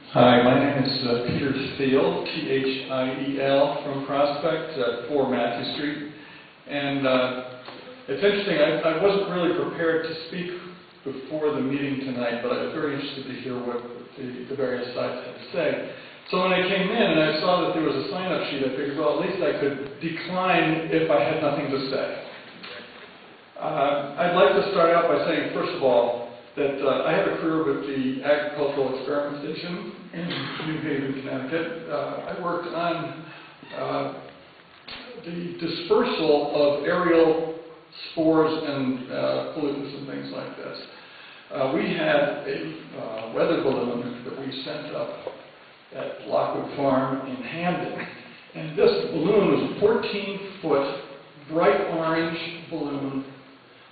Hi, my name is Peter Thiel, Thiel, from Prospect at 4 Matthew Street. And it's interesting, I wasn't really prepared to speak before the meeting tonight, but I was very interested to hear what the various sides had to say. So when I came in and I saw that there was a sign-up sheet, I figured, well, at least I could decline if I had nothing to say. I'd like to start out by saying, first of all, that I have a career with the Agricultural Experiment Station in New Haven, Connecticut. I worked on the dispersal of aerial spores and pollutants and things like this. We had a weather balloon that we sent up at Lockwood Farm in Hamden. And this balloon was a 14-foot bright orange balloon,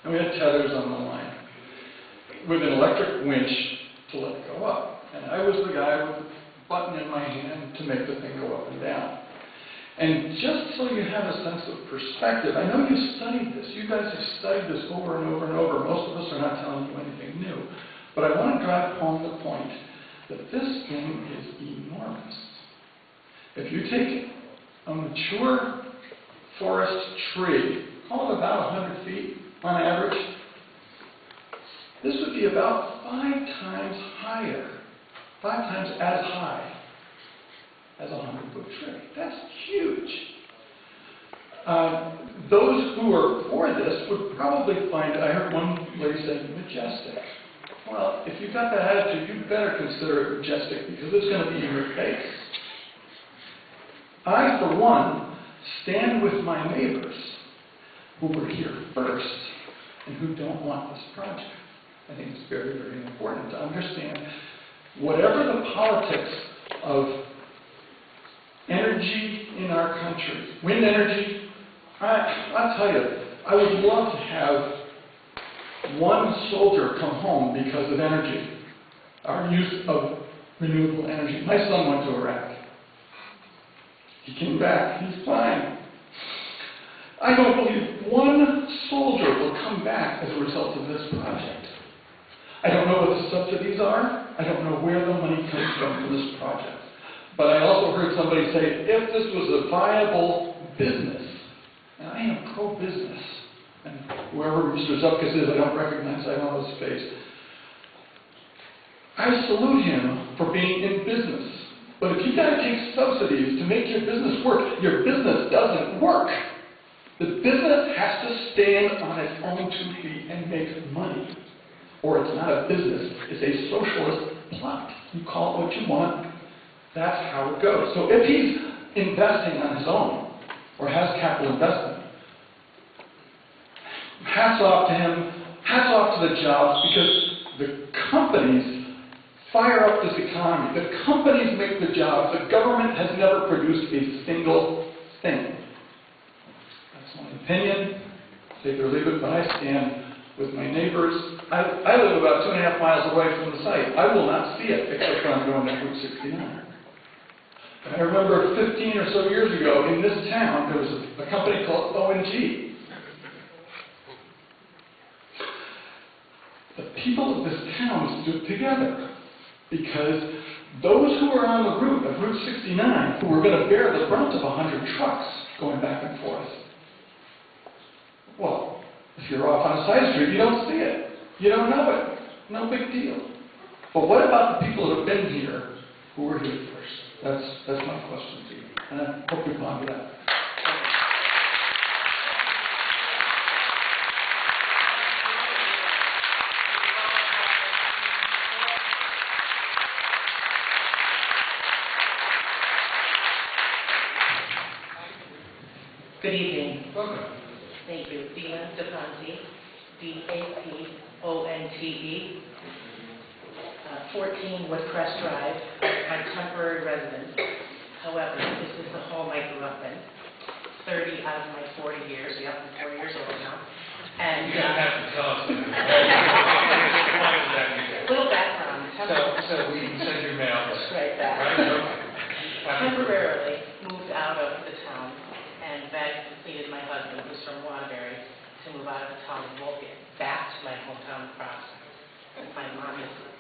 and we had tethers on the line with an electric winch to let it go up. And I was the guy with the button in my hand to make the thing go up and down. And just so you have a sense of perspective, I know you studied this. You guys have studied this over and over and over. Most of us are not telling you anything new. But I want to drive home the point that this thing is enormous. If you take a mature forest tree, call it about 100 feet on average, this would be about 5 times higher, 5 times as high as a 100-foot tree. That's huge. Those who are for this would probably find, I heard one lady say, majestic. Well, if you've got that attitude, you better consider it majestic because it's going to be in your face. I, for one, stand with my neighbors who were here first and who don't want this project. I think it's very, very important to understand whatever the politics of energy in our country, wind energy, I'll tell you, I would love to have one soldier come home because of energy, our use of renewable energy. My son went to Iraq. He came back. He's fine. I don't believe one soldier will come back as a result of this project. I don't know what the subsidies are. I don't know where the money comes from for this project. But I also heard somebody say, if this was a viable business, and I am pro-business, and whoever Mr. Zupkus is, I don't recognize, I don't know his face. I salute him for being in business. But if you've got to take subsidies to make your business work, your business doesn't work. The business has to stand on its own 2 feet and make money. Or it's not a business, it's a socialist plot. You call it what you want, that's how it goes. So if he's investing on his own, or has capital investment, hats off to him, hats off to the jobs, because the companies fire up this economy. The companies make the jobs. The government has never produced a single thing. That's my opinion. Take it or leave it, but I stand with my neighbors. I live about 2.5 miles away from the site. I will not see it except when I'm going to Route 69. I remember 15 or so years ago in this town, there was a company called ONG. The people of this town stood together because those who were on the route of Route 69, who were going to bear the brunt of 100 trucks going back and forth, well, if you're off on a side street, you don't see it. You don't know it. No big deal. But what about the people that have been here who were here first? That's my question to you. And I hope you ponder that. Good evening. Welcome. Thank you. Dina DePonte, D-A-P-O-N-T-E, 14 Woodcrest Drive. I'm temporary resident. However, this is the home I grew up in. 30 out of my 40 years. Yep, I'm 40 years old now. And you don't have to tell us that. Little background. So we can send your mail. Right back. Right? Temporarily moved out of the town and begged and pleaded my husband, who's from Waterbury, to move out of the town of Woken, back to my hometown of Prospect. And my mom is there.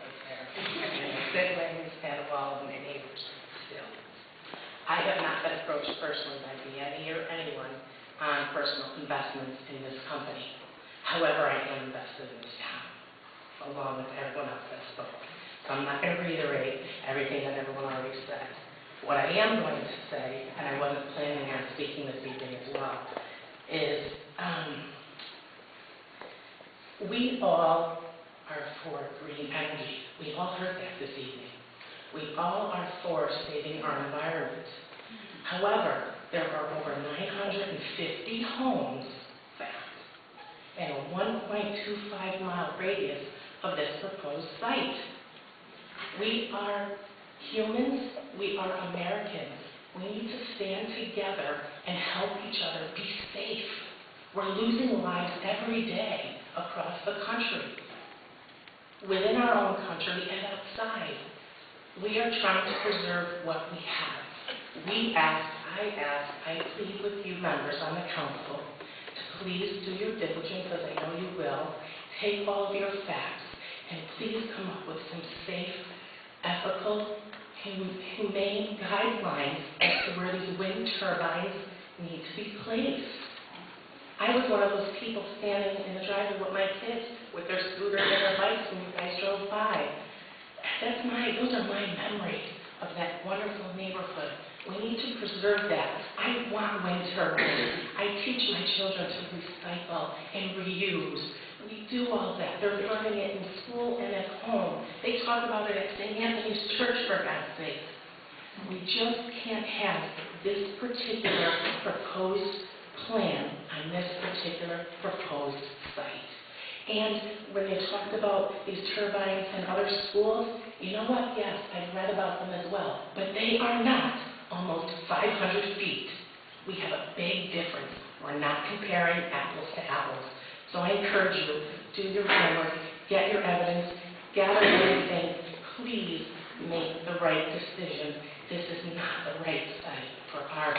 And siblings and all of them approached personally by Deanne or anyone on personal investments in this company. However, I am invested in this town, along with everyone else that spoke. So I'm not going to reiterate everything that everyone already said. What I am going to say, and I wasn't planning on speaking this evening as well, is we all are for green energy. We all heard that this evening. We all are for saving our environment. However, there are over 950 homes found in a 1.25-mile radius of this proposed site. We are humans, we are Americans. We need to stand together and help each other be safe. We're losing lives every day across the country, within our own country and outside. We are trying to preserve what we have. I plead with you members on the council to please do your diligence, as I know you will. Take all of your facts and please come up with some safe, ethical, humane guidelines as to where these wind turbines need to be placed. I was one of those people standing in the driveway with my kids with their scooters and their bikes when you guys drove by. Those are my memories of that wonderful neighborhood. We need to preserve that. I want wind turbines. I teach my children to recycle and reuse. We do all that. They're learning it in school and at home. They talk about it at St. Anthony's Church, for God's sake. We just can't have this particular proposed plan on this particular proposed site. And when they talked about these turbines in other schools, you know what? Yes, I've read about them as well. But they are not almost 500 feet. We have a big difference. We're not comparing apples to apples. So I encourage you, do your homework, get your evidence, gather everything. Please make the right decision. This is not the right site for our